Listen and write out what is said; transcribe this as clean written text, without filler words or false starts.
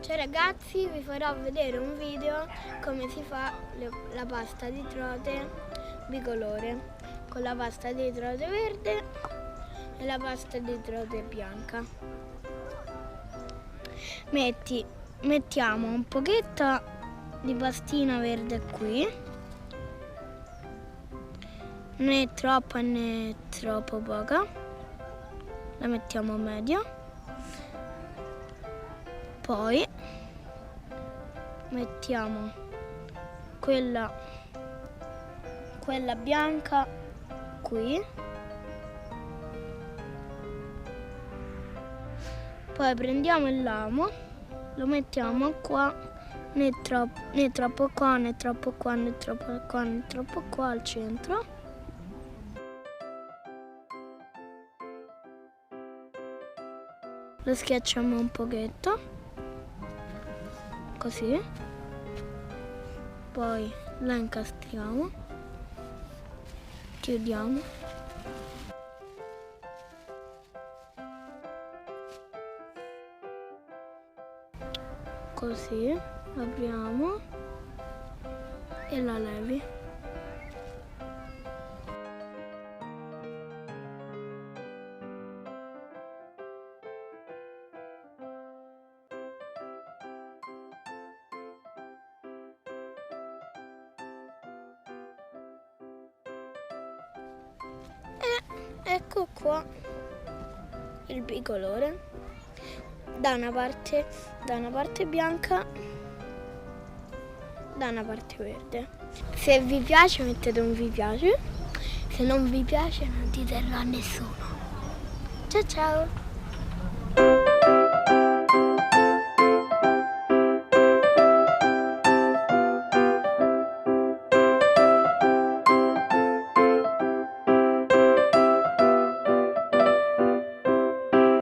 Ciao ragazzi, vi farò vedere un video come si fa la pasta di trote bicolore con la pasta di trote verde e la pasta di trote bianca. Mettiamo un pochetto di pastina verde qui, né troppa né troppo poca, la mettiamo media. Poi mettiamo quella bianca qui, poi prendiamo il lamo, lo mettiamo qua, né troppo qua né troppo qua né troppo qua né troppo qua al centro. Lo schiacciamo un pochetto, così, poi la incastriamo, chiudiamo, così, apriamo e la levi. Ecco qua il bicolore, da una parte bianca, da una parte verde. Se vi piace mettete un vi piace, se non vi piace non ditelo a nessuno. Ciao ciao!